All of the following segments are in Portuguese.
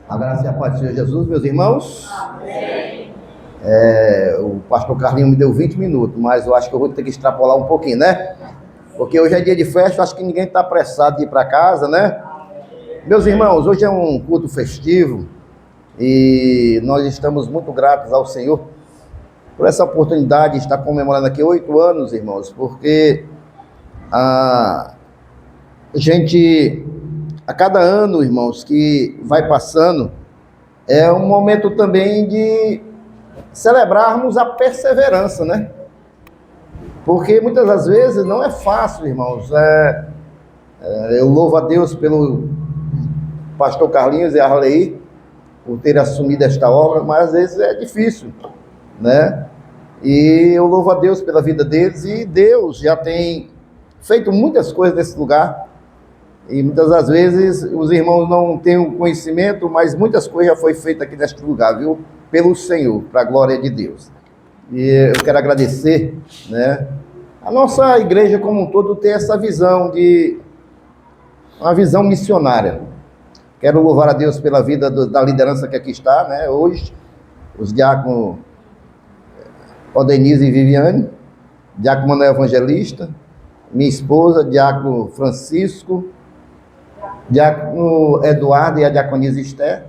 A graça e a paz do Senhor Jesus, meus irmãos. Amém. O pastor Carlinhos me deu 20 minutos, mas eu acho que eu vou ter que extrapolar um pouquinho, né? Porque hoje é dia de festa, acho que ninguém está apressado de ir para casa, né? Meus irmãos, hoje é um culto festivo e nós estamos muito gratos ao Senhor por essa oportunidade de estar comemorando aqui 8 anos, irmãos, porque a cada ano, irmãos, que vai passando, é um momento também de celebrarmos a perseverança, né? Porque muitas das vezes não é fácil, irmãos. Eu louvo a Deus pelo pastor Carlinhos e a Arley por ter assumido esta obra, mas às vezes é difícil, né? E eu louvo a Deus pela vida deles, e Deus já tem feito muitas coisas nesse lugar. E muitas das vezes os irmãos não têm o conhecimento, mas muitas coisas já foi feita aqui neste lugar, viu? Pelo Senhor, para a glória de Deus. E eu quero agradecer, né? A nossa igreja como um todo tem essa visão uma visão missionária. Quero louvar a Deus pela vida da liderança que aqui está, né? Hoje, os diáconos Odenise e Viviane, diácono Manuel Evangelista, minha esposa, diácono Francisco, diácono Eduardo e a diaconisa Esther,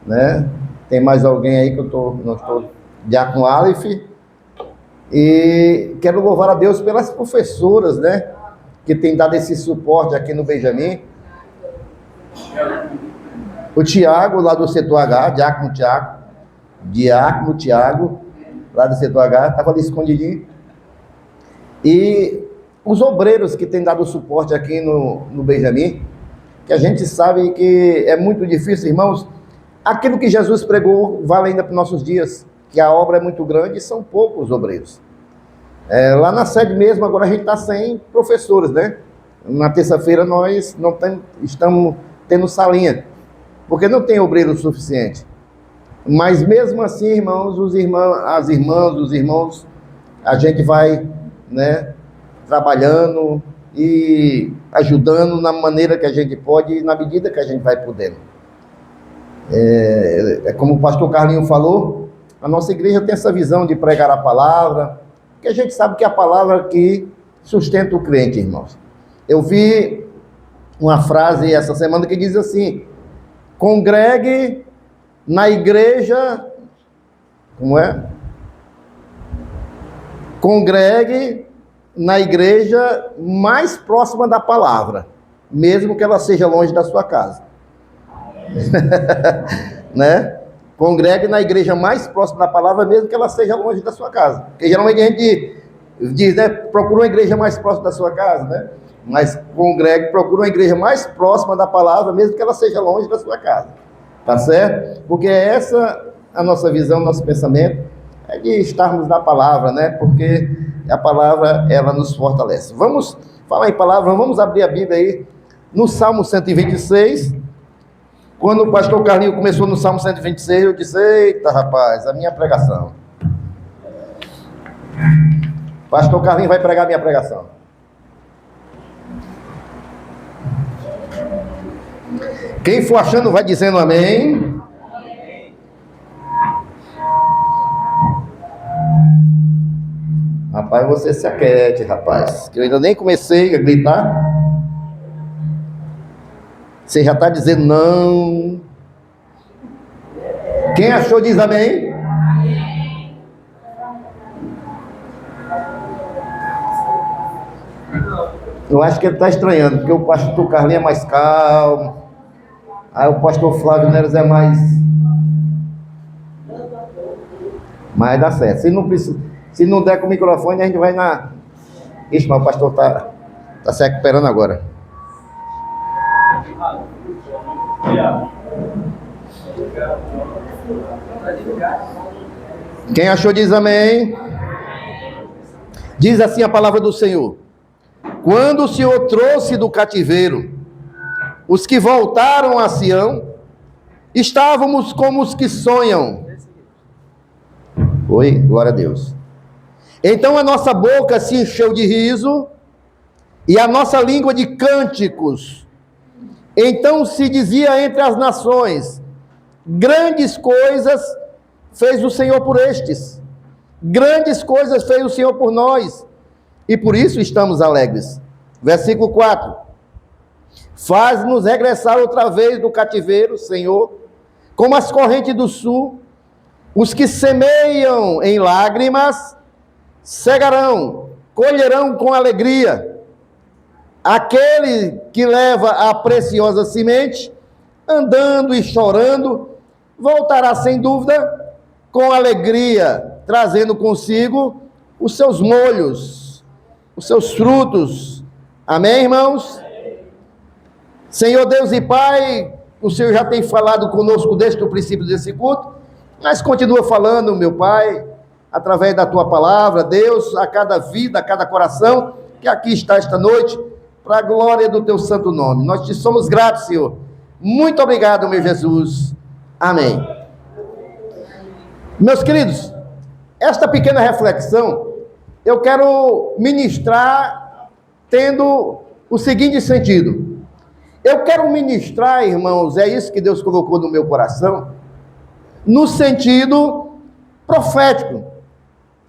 né? Tem mais alguém aí que não estou, diácono Aleph. E quero louvar a Deus pelas professoras, né? Que tem dado esse suporte aqui no Benjamin. O Tiago, lá do setor H, diácono Tiago, lá do setor H, estava ali escondidinho. E os obreiros que têm dado suporte aqui no Benjamin, que a gente sabe que é muito difícil, irmãos. Aquilo que Jesus pregou vale ainda para os nossos dias, que a obra é muito grande e são poucos obreiros. Lá na sede mesmo, agora a gente está sem professores, né? Na terça-feira nós não estamos tendo salinha, porque não tem obreiro suficiente. Mas mesmo assim, irmãos, os irmãos, a gente vai, né, trabalhando e ajudando na maneira que a gente pode e na medida que a gente vai podendo. Como o pastor Carlinhos falou, a nossa igreja tem essa visão de pregar a palavra, que a gente sabe que é a palavra que sustenta o crente, irmãos. Eu vi uma frase essa semana que diz assim: congregue na igreja, como é? Congregue na igreja mais próxima da palavra, mesmo que ela seja longe da sua casa. Né? Congregue na igreja mais próxima da palavra, mesmo que ela seja longe da sua casa. Porque geralmente a gente diz, né? Procura uma igreja mais próxima da sua casa, né? Mas procura uma igreja mais próxima da palavra, mesmo que ela seja longe da sua casa. Tá certo? Porque essa a nossa visão, nosso pensamento é de estarmos na palavra, né? Porque a palavra, ela nos fortalece. Vamos falar em palavra, vamos abrir a Bíblia aí no Salmo 126. Quando o pastor Carlinhos começou no Salmo 126, eu disse: eita, rapaz, a minha pregação. Pastor Carlinhos vai pregar a minha pregação. Quem for achando, vai dizendo amém. Rapaz, você se aquiete, rapaz, que eu ainda nem comecei a gritar. Você já está dizendo não. Quem achou diz amém. Eu acho que ele está estranhando, porque o pastor Carlinhos é mais calmo, aí o pastor Flávio Neres é mais... Mas dá certo. Se não der com o microfone, a gente vai na... Ixi, mas o pastor está se recuperando agora. Quem achou diz amém. Diz assim a palavra do Senhor: quando o Senhor trouxe do cativeiro os que voltaram a Sião, estávamos como os que sonham. Oi, glória a Deus. Então a nossa boca se encheu de riso e a nossa língua de cânticos. Então se dizia entre as nações: Grandes coisas fez o Senhor por estes. Grandes coisas fez o Senhor por nós. E por isso estamos alegres. Versículo 4. Faz-nos regressar outra vez do cativeiro, Senhor, como as correntes do sul. Os que semeiam em lágrimas, cegarão, colherão com alegria. Aquele que leva a preciosa semente, andando e chorando, voltará sem dúvida com alegria, trazendo consigo os seus molhos, os seus frutos. Amém, irmãos? Senhor Deus e Pai, o Senhor já tem falado conosco desde o princípio desse culto, mas continua falando, meu Pai, através da Tua palavra, Deus, a cada vida, a cada coração que aqui está esta noite, para a glória do Teu santo nome. Nós te somos gratos, Senhor. Muito obrigado, meu Jesus. Amém. Meus queridos, esta pequena reflexão, eu quero ministrar tendo o seguinte sentido. Eu quero ministrar, irmãos, é isso que Deus colocou no meu coração, no sentido profético,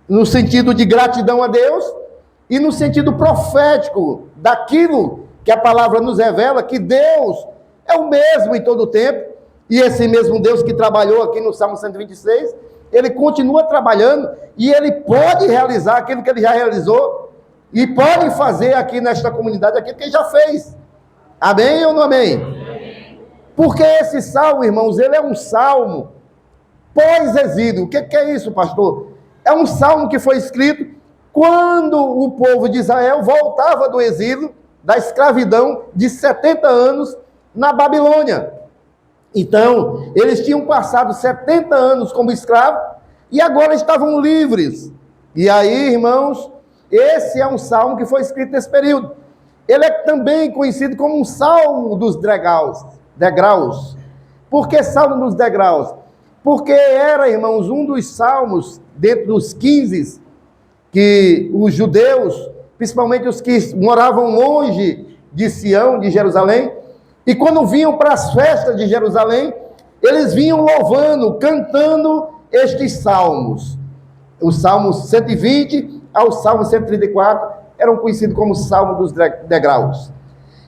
no sentido de gratidão a Deus e no sentido profético daquilo que a palavra nos revela, que Deus é o mesmo em todo o tempo, e esse mesmo Deus que trabalhou aqui no Salmo 126, ele continua trabalhando e ele pode realizar aquilo que ele já realizou e pode fazer aqui nesta comunidade aquilo que ele já fez. Amém ou não amém? Porque esse salmo, irmãos, ele é um salmo pós-exílio. O que é isso, pastor? É um salmo que foi escrito quando o povo de Israel voltava do exílio, da escravidão de 70 anos na Babilônia. Então, eles tinham passado 70 anos como escravos e agora estavam livres. E aí, irmãos, esse é um salmo que foi escrito nesse período. Ele é também conhecido como um salmo dos degraus. Por que salmo dos degraus? Porque era, irmãos, um dos salmos, dentro dos 15, que os judeus, principalmente os que moravam longe de Sião, de Jerusalém, e quando vinham para as festas de Jerusalém, eles vinham louvando, cantando estes salmos. Os salmos 120 ao salmo 134 eram conhecidos como salmo dos degraus.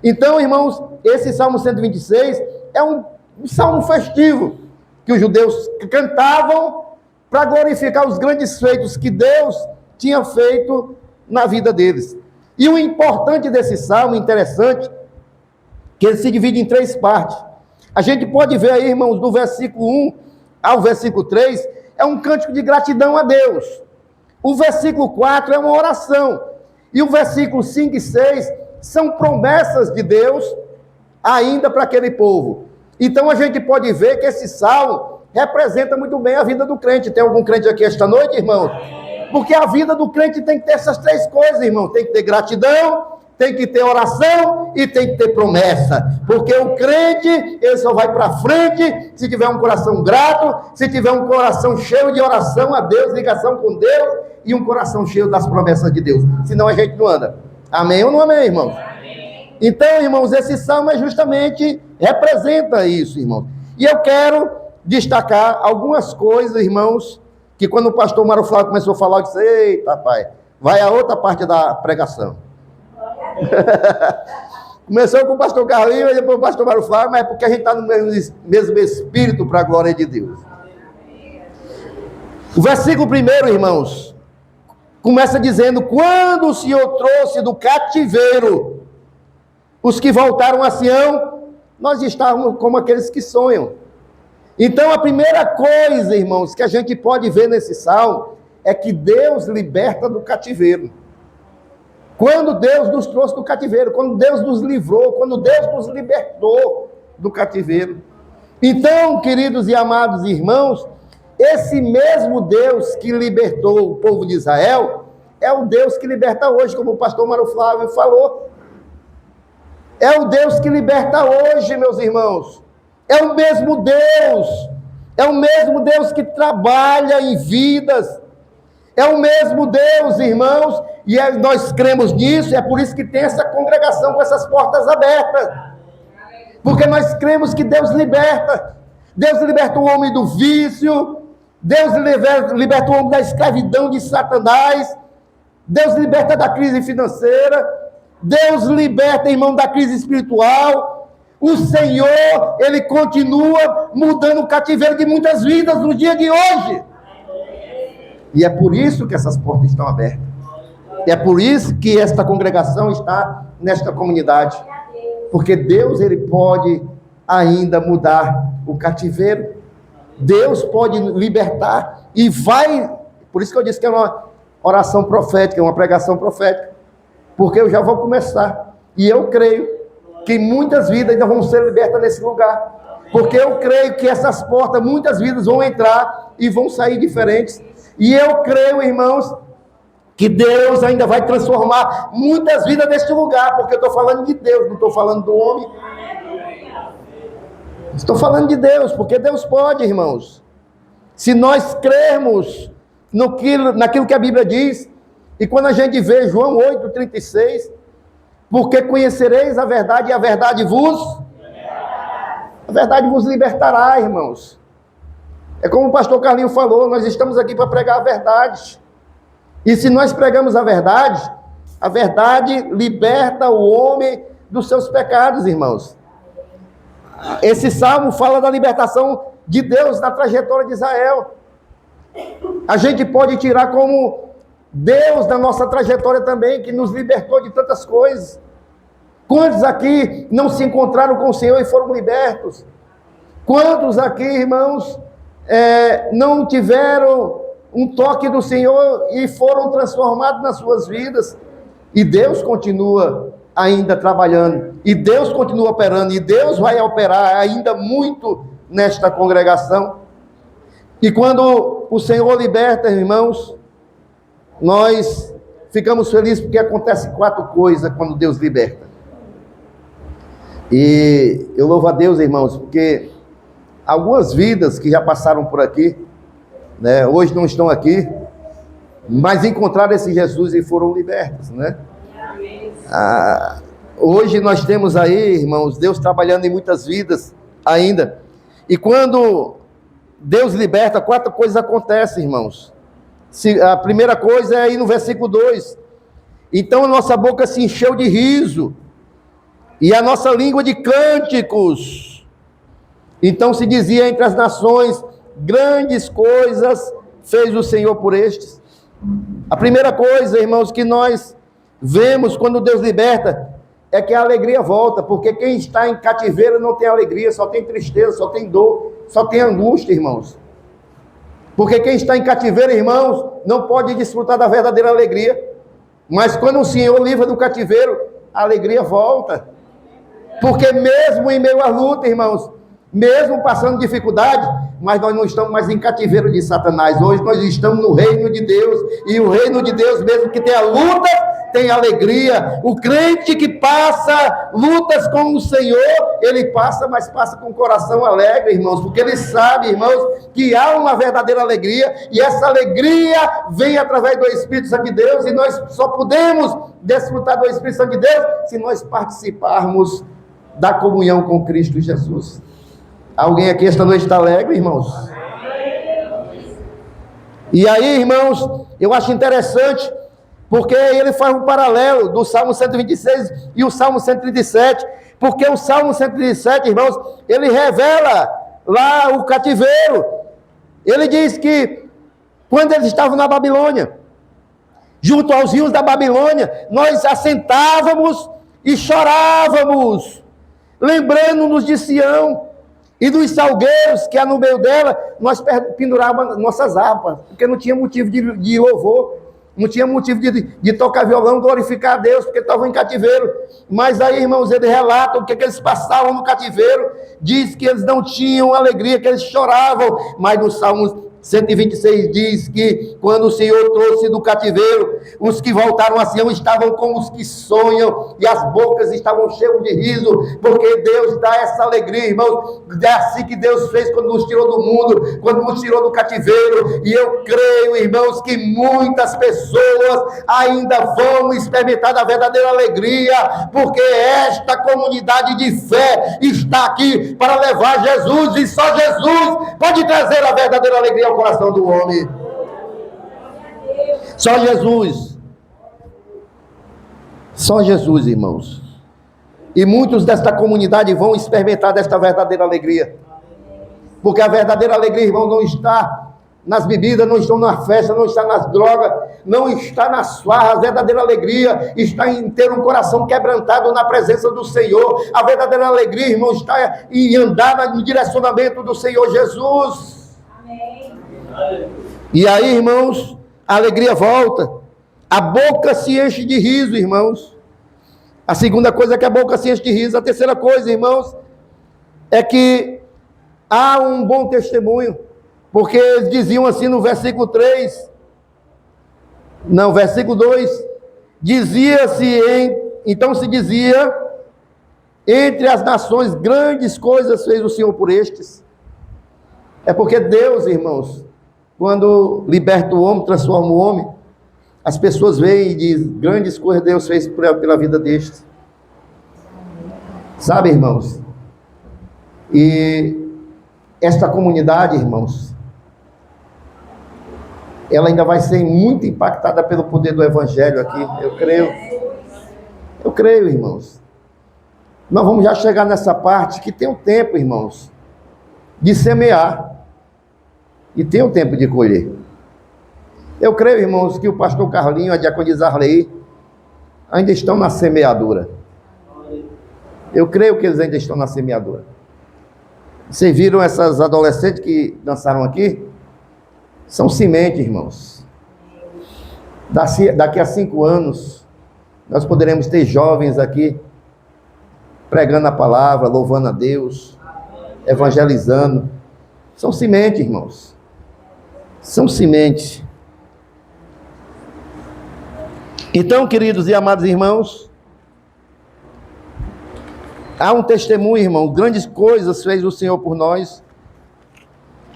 Então, irmãos, esse salmo 126 é um salmo festivo, que os judeus cantavam para glorificar os grandes feitos que Deus tinha feito na vida deles. E o importante desse salmo, interessante, que ele se divide em 3 partes. A gente pode ver aí, irmãos, do versículo 1 ao versículo 3, é um cântico de gratidão a Deus. O versículo 4 é uma oração. E o versículo 5 e 6 são promessas de Deus ainda para aquele povo. Então a gente pode ver que esse salmo representa muito bem a vida do crente. Tem algum crente aqui esta noite, irmão? Porque a vida do crente tem que ter essas 3 coisas, irmão. Tem que ter gratidão, tem que ter oração e tem que ter promessa. Porque o crente, ele só vai para frente se tiver um coração grato, se tiver um coração cheio de oração a Deus, ligação com Deus e um coração cheio das promessas de Deus. Senão a gente não anda. Amém ou não amém, irmãos? Amém. Então, irmãos, esse salmo justamente representa isso, irmãos. E eu quero destacar algumas coisas, irmãos, que quando o pastor Mário Flávio começou a falar, eu disse, eita, pai, vai a outra parte da pregação. Começou com o pastor Carlinhos e depois o pastor Mário Flávio, mas é porque a gente está no mesmo espírito para a glória de Deus. O versículo 1, irmãos, começa dizendo, quando o Senhor trouxe do cativeiro os que voltaram a Sião, nós estávamos como aqueles que sonham. Então a primeira coisa, irmãos, que a gente pode ver nesse salmo, é que Deus liberta do cativeiro. Quando Deus nos trouxe do cativeiro, quando Deus nos livrou, quando Deus nos libertou do cativeiro. Então, queridos e amados irmãos, esse mesmo Deus que libertou o povo de Israel, é o Deus que liberta hoje, como o pastor Mário Flávio falou. É o Deus que liberta hoje, meus irmãos. É o mesmo Deus que trabalha em vidas. É o mesmo Deus, irmãos, e nós cremos nisso, é por isso que tem essa congregação com essas portas abertas. Porque nós cremos que Deus liberta. Deus liberta o homem do vício, Deus liberta o homem da escravidão de Satanás, Deus liberta da crise financeira, Deus liberta, irmão, da crise espiritual. O Senhor, Ele continua mudando o cativeiro de muitas vidas no dia de hoje. E é por isso que essas portas estão abertas. E é por isso que esta congregação está nesta comunidade. Porque Deus, Ele pode ainda mudar o cativeiro. Deus pode libertar e vai. Por isso que eu disse que é uma oração profética, uma pregação profética. Porque eu já vou começar. E eu creio que muitas vidas ainda vão ser libertas nesse lugar. Porque eu creio que essas portas, muitas vidas vão entrar e vão sair diferentes. E eu creio, irmãos, que Deus ainda vai transformar muitas vidas neste lugar. Porque eu estou falando de Deus, não estou falando do homem. Estou falando de Deus, porque Deus pode, irmãos. Se nós crermos naquilo que a Bíblia diz, e quando a gente vê João 8,36, porque conhecereis a verdade e a verdade vos libertará, irmãos. É como o pastor Carlinho falou, nós estamos aqui para pregar a verdade. E se nós pregamos a verdade liberta o homem dos seus pecados, irmãos. Esse salmo fala da libertação de Deus na trajetória de Israel. A gente pode tirar como Deus da nossa trajetória também, que nos libertou de tantas coisas. Quantos aqui não se encontraram com o Senhor e foram libertos? Quantos aqui, irmãos, não tiveram um toque do Senhor e foram transformados nas suas vidas? E Deus continua ainda trabalhando, e Deus continua operando, e Deus vai operar ainda muito nesta congregação. E quando o Senhor liberta, irmãos, nós ficamos felizes porque acontece 4 coisas quando Deus liberta. E eu louvo a Deus, irmãos, porque algumas vidas que já passaram por aqui, né, hoje não estão aqui, mas encontraram esse Jesus e foram libertos, né? Hoje nós temos aí, irmãos, Deus trabalhando em muitas vidas ainda. E quando Deus liberta, 4 coisas acontecem, irmãos. A primeira coisa é aí no versículo 2. Então a nossa boca se encheu de riso, e a nossa língua de cânticos. Então se dizia entre as nações, grandes coisas fez o Senhor por estes. A primeira coisa, irmãos, que nós vemos quando Deus liberta, é que a alegria volta, porque quem está em cativeiro não tem alegria, só tem tristeza, só tem dor, só tem angústia, irmãos. Porque quem está em cativeiro, irmãos, não pode desfrutar da verdadeira alegria. Mas quando o Senhor livra do cativeiro, a alegria volta. Porque mesmo em meio à luta, irmãos, mesmo passando dificuldade, mas nós não estamos mais em cativeiro de Satanás. Hoje nós estamos no reino de Deus, e o reino de Deus, mesmo que tenha luta, tem alegria. O crente que passa lutas com o Senhor, ele passa, mas passa com o coração alegre, irmãos, porque ele sabe, irmãos, que há uma verdadeira alegria, e essa alegria vem através do Espírito Santo de Deus, e nós só podemos desfrutar do Espírito Santo de Deus se nós participarmos da comunhão com Cristo Jesus. Alguém aqui esta noite está alegre, irmãos? E aí, irmãos, eu acho interessante, porque ele faz um paralelo do Salmo 126 e o Salmo 137, porque o Salmo 137, irmãos, ele revela lá o cativeiro. Ele diz que quando eles estavam na Babilônia, junto aos rios da Babilônia, nós assentávamos e chorávamos, lembrando-nos de Sião e dos salgueiros que há no meio dela. Nós pendurávamos nossas harpas, porque não tinha motivo de louvor, não tinha motivo de tocar violão, glorificar a Deus, porque estavam em cativeiro. Mas aí, irmãos, eles relatam o que eles passavam no cativeiro, diz que eles não tinham alegria, que eles choravam. Mas no Salmo 126 diz que quando o Senhor trouxe do cativeiro, os que voltaram a Sião estavam como os que sonham, e as bocas estavam cheias de riso, porque Deus dá essa alegria, irmãos. É assim que Deus fez quando nos tirou do mundo, quando nos tirou do cativeiro. E eu creio, irmãos, que muitas pessoas ainda vão experimentar da verdadeira alegria, porque esta comunidade de fé está aqui para levar Jesus, e só Jesus pode trazer a verdadeira alegria ao coração do homem. Só Jesus. Só Jesus, irmãos. E muitos desta comunidade vão experimentar desta verdadeira alegria. Porque a verdadeira alegria, irmão, não está nas bebidas, não está na festa, não está nas drogas, não está nas farras. A verdadeira alegria está em ter um coração quebrantado na presença do Senhor. A verdadeira alegria, irmão, está em andar no direcionamento do Senhor Jesus. Amém. E aí, irmãos, a alegria volta. A boca se enche de riso, irmãos. A segunda coisa é que a boca se enche de riso. A terceira coisa, irmãos, é que há um bom testemunho. Porque eles diziam assim no versículo 3, não, versículo 2, então se dizia, entre as nações, grandes coisas fez o Senhor por estes. É porque Deus, irmãos, quando liberta o homem, transforma o homem, as pessoas veem e dizem, grandes coisas Deus fez pela vida destes. Sabe, irmãos? E esta comunidade, irmãos, ela ainda vai ser muito impactada pelo poder do Evangelho aqui, eu creio. Eu creio, irmãos. Nós vamos já chegar nessa parte que tem o tempo, irmãos, de semear. E tem o tempo de colher. Eu creio, irmãos, que o pastor Carlinho, a diaconisa Arley, ainda estão na semeadura. Eu creio que eles ainda estão na semeadura. Vocês viram essas adolescentes que dançaram aqui? São semente, irmãos. Daqui a 5 anos, nós poderemos ter jovens aqui, pregando a palavra, louvando a Deus, evangelizando. São semente, irmãos. São semente. Então, queridos e amados irmãos, há um testemunho, irmão. Grandes coisas fez o Senhor por nós.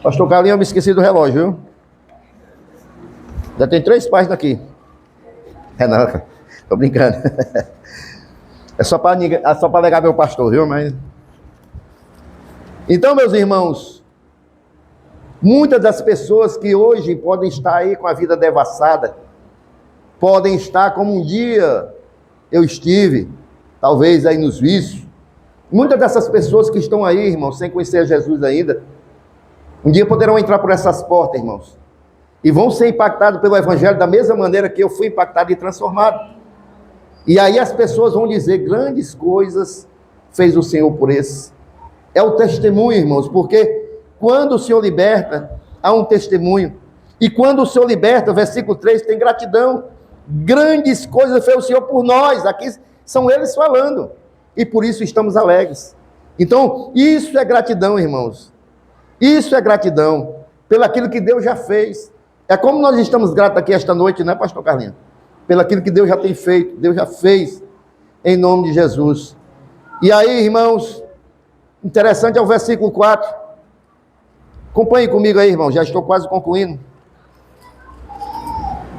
Pastor Carlinhos, eu me esqueci do relógio, viu? Já tem 3 páginas aqui. Não, tô brincando. É só para alegar meu pastor, viu? Mas... Então, meus irmãos, muitas das pessoas que hoje podem estar aí com a vida devassada, podem estar como um dia eu estive, talvez aí nos vícios. Muitas dessas pessoas que estão aí, irmãos, sem conhecer Jesus ainda, um dia poderão entrar por essas portas, irmãos, e vão ser impactados pelo Evangelho da mesma maneira que eu fui impactado e transformado. E aí as pessoas vão dizer, grandes coisas fez o Senhor por esse. É o testemunho, irmãos, porque quando o Senhor liberta, há um testemunho. E quando o Senhor liberta, versículo 3, tem gratidão. Grandes coisas fez o Senhor por nós. Aqui são eles falando. E por isso estamos alegres. Então, isso é gratidão, irmãos. Isso é gratidão pelo aquilo que Deus já fez. É como nós estamos gratos aqui esta noite, né, pastor Carlinhos? Pelo aquilo que Deus já tem feito, Deus já fez, em nome de Jesus. E aí, irmãos, interessante é o versículo 4. Acompanhe comigo aí, irmão, já estou quase concluindo.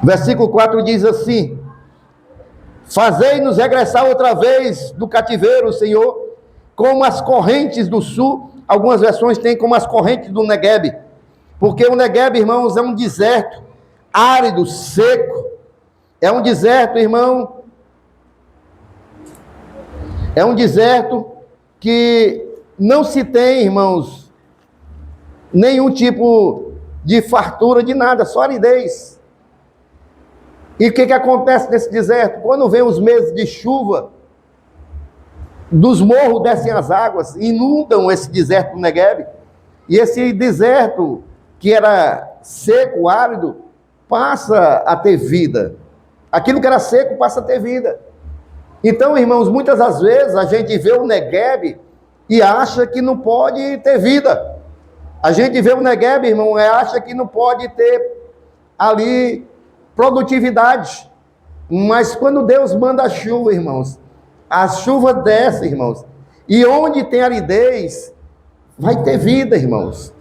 Versículo 4 diz assim: fazei-nos regressar outra vez do cativeiro, Senhor, como as correntes do sul. Algumas versões têm como as correntes do Negueb, porque o Negueb, irmãos, é um deserto árido, seco. É um deserto, irmão, é um deserto que não se tem, irmãos, nenhum tipo de fartura de nada, só aridez. E o que acontece nesse deserto? Quando vem os meses de chuva, dos morros descem as águas, inundam esse deserto do Negueb, e esse deserto, que era seco, árido, passa a ter vida. Aquilo que era seco passa a ter vida. Então, irmãos, muitas das vezes a gente vê o Negueb e acha que não pode ter vida. A gente vê o Negueb, irmão, acha que não pode ter ali produtividade. Mas quando Deus manda a chuva, irmãos, a chuva desce, irmãos. E onde tem aridez, vai ter vida, irmãos.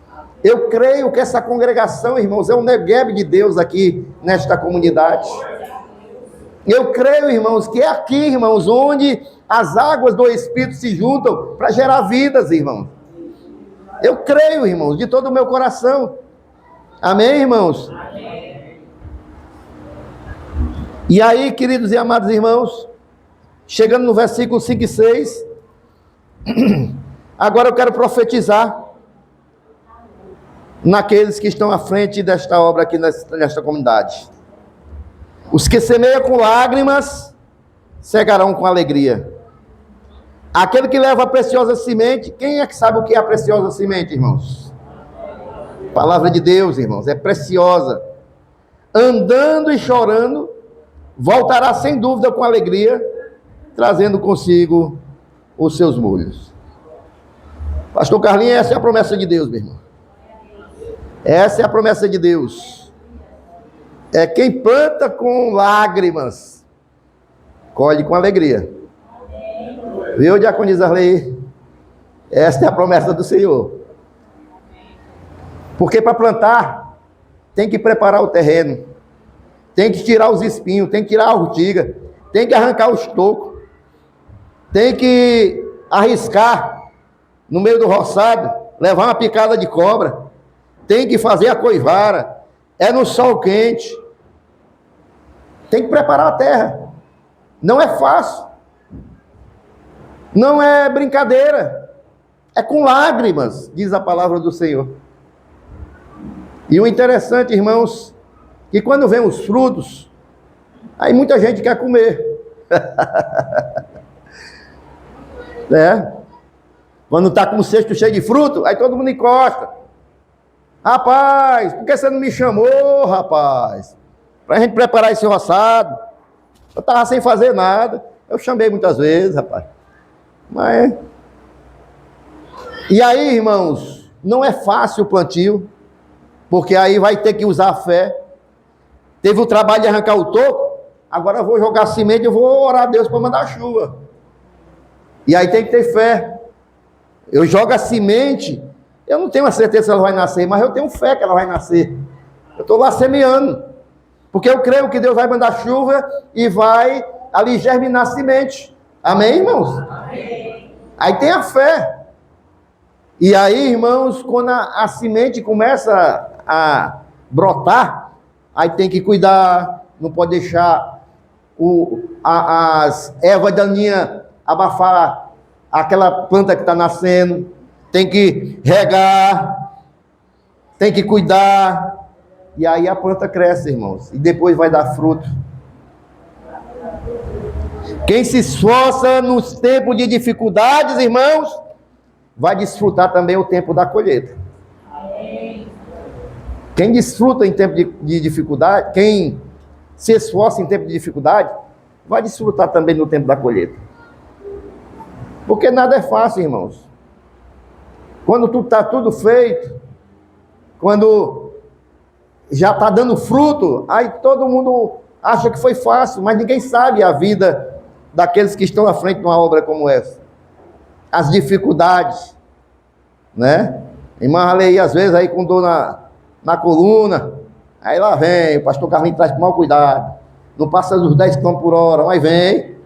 Eu creio que essa congregação, irmãos, é um Negueb de Deus aqui nesta comunidade. Eu creio, irmãos, que é aqui, irmãos, onde as águas do Espírito se juntam para gerar vidas, irmãos. Eu creio, irmãos, de todo o meu coração. Amém, irmãos? Amém. E aí, queridos e amados irmãos, chegando no versículo 5 e 6, agora eu quero profetizar naqueles que estão à frente desta obra aqui nesta comunidade. Os que semeiam com lágrimas, cegarão com alegria. Aquele que leva a preciosa semente, quem é que sabe o que é a preciosa semente, irmãos? Palavra de Deus, irmãos, é preciosa. Andando e chorando, voltará sem dúvida com alegria, trazendo consigo os seus molhos. Pastor Carlinhos, essa é a promessa de Deus, meu irmão. Essa é a promessa de Deus. É quem planta com lágrimas, colhe com alegria. Viu, diaconisa Arley? Esta é a promessa do Senhor. Porque para plantar, tem que preparar o terreno, tem que tirar os espinhos, tem que tirar a urtiga, tem que arrancar os tocos, tem que arriscar no meio do roçado, levar uma picada de cobra, tem que fazer a coivara, é no sol quente, tem que preparar a terra. Não é fácil. Não é brincadeira, é com lágrimas, diz a palavra do Senhor. E o interessante, irmãos, que quando vem os frutos, aí muita gente quer comer. Quando está com o cesto cheio de fruto, aí todo mundo encosta. Rapaz, por que você não me chamou, rapaz? Para a gente preparar esse roçado. Eu estava sem fazer nada. Eu chamei muitas vezes, rapaz. Mas... E aí, irmãos, não é fácil o plantio, porque aí vai ter que usar a fé. Teve o trabalho de arrancar o toco, agora eu vou jogar semente, eu vou orar a Deus para mandar chuva. E aí tem que ter fé. Eu jogo a semente, eu não tenho a certeza se ela vai nascer, mas eu tenho fé que ela vai nascer. Eu estou lá semeando, porque eu creio que Deus vai mandar chuva e vai ali germinar a semente. Amém, irmãos? Amém. Aí tem a fé. E aí, irmãos, quando a semente começa a brotar, aí tem que cuidar, não pode deixar as ervas daninhas abafar aquela planta que está nascendo, tem que regar, tem que cuidar, e aí a planta cresce, irmãos, e depois vai dar fruto. Quem se esforça nos tempos de dificuldades, irmãos, vai desfrutar também o tempo da colheita. Quem desfruta em tempo de dificuldade, quem se esforça em tempo de dificuldade, vai desfrutar também no tempo da colheita. Porque nada é fácil, irmãos. Quando está tudo feito, quando já está dando fruto, aí todo mundo acha que foi fácil, mas ninguém sabe a vida daqueles que estão à frente de uma obra como essa. As dificuldades, né? Irmã Arley, às vezes, aí com dor na coluna, aí lá vem, o pastor Carlinhos traz com mau cuidado, não passa dos 10 km por hora, mas vem,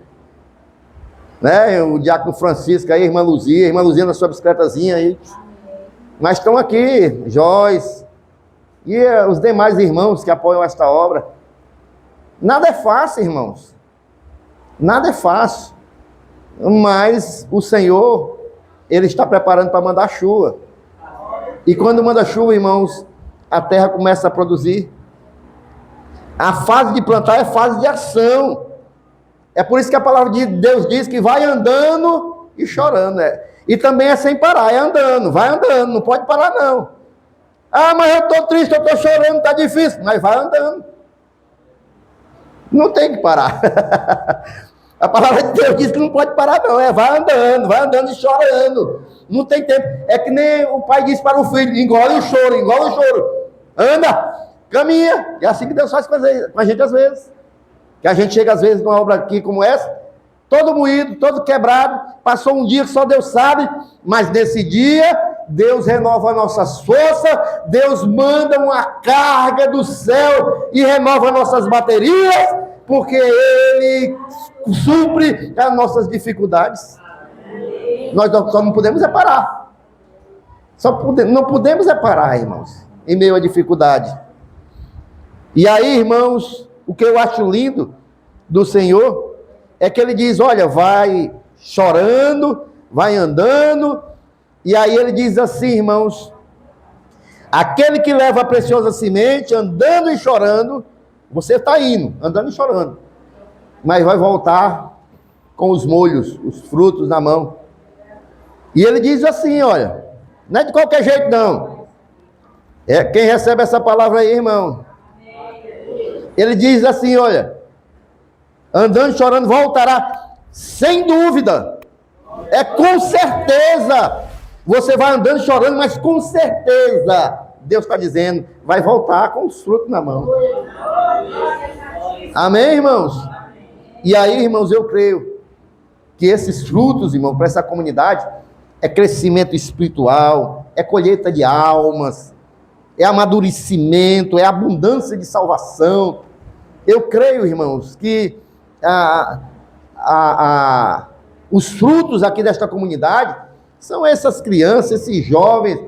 né? O diácono Francisco aí, irmã Luzia na sua bicicletazinha aí, mas estão aqui, Joyce, e os demais irmãos que apoiam esta obra. Nada é fácil, irmãos, nada é fácil, mas o Senhor, Ele está preparando para mandar chuva, e quando manda chuva, irmãos, a terra começa a produzir. A fase de plantar é fase de ação. É por isso que a palavra de Deus diz que vai andando e chorando, né? E também é sem parar, é andando, vai andando, não pode parar não. Ah, mas eu estou triste, eu estou chorando, está difícil, mas vai andando. Não tem que parar. A palavra de Deus diz que não pode parar não, vai andando e chorando. Não tem tempo. É que nem o pai diz para o filho: engole o choro, engole o choro. Anda, caminha. É assim que Deus faz com a gente às vezes. Que a gente chega às vezes numa obra aqui como essa, todo moído, todo quebrado, passou um dia que só Deus sabe, mas nesse dia, Deus renova nossas forças, Deus manda uma carga do céu e renova nossas baterias, porque Ele supre as nossas dificuldades. Nós só não podemos é parar. Não podemos é parar, irmãos, em meio à dificuldade. E aí, irmãos, o que eu acho lindo do Senhor é que Ele diz: olha, vai chorando, vai andando, e aí Ele diz assim, irmãos: aquele que leva a preciosa semente, andando e chorando, você está indo, andando e chorando, mas vai voltar com os molhos, os frutos na mão. E Ele diz assim, olha, não é de qualquer jeito não. Quem recebe essa palavra aí, irmão? Ele diz assim, olha, andando e chorando, voltará, sem dúvida, com certeza, você vai andando e chorando, mas com certeza, Deus está dizendo, vai voltar com os frutos na mão. Amém, irmãos? E aí, irmãos, eu creio que esses frutos, irmão, para essa comunidade, é crescimento espiritual, é colheita de almas, é amadurecimento, é abundância de salvação. Eu creio, irmãos, que os frutos aqui desta comunidade são essas crianças, esses jovens,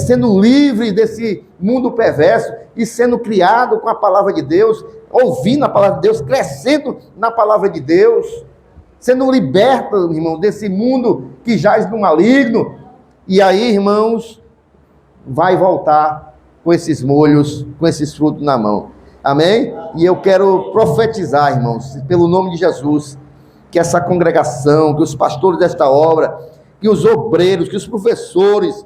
sendo livres desse mundo perverso e sendo criado com a palavra de Deus, ouvindo a palavra de Deus, crescendo na palavra de Deus, sendo libertos, irmão, desse mundo que jaz no maligno. E aí, irmãos, vai voltar com esses molhos, com esses frutos na mão. Amém? E eu quero profetizar, irmãos, pelo nome de Jesus, que essa congregação, que os pastores desta obra, que os obreiros, que os professores,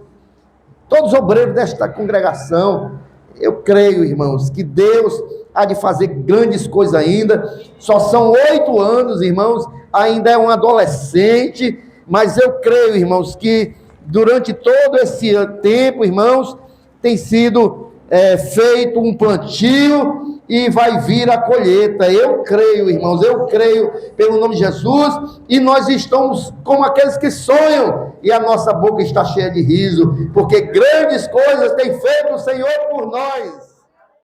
todos os obreiros desta congregação, eu creio, irmãos, que Deus há de fazer grandes coisas ainda. Só são 8 anos, irmãos, ainda é um adolescente, mas eu creio, irmãos, que durante todo esse tempo, irmãos, tem sido feito um plantio e vai vir a colheita. Eu creio, irmãos, eu creio pelo nome de Jesus, e nós estamos como aqueles que sonham, e a nossa boca está cheia de riso, porque grandes coisas tem feito o Senhor por nós.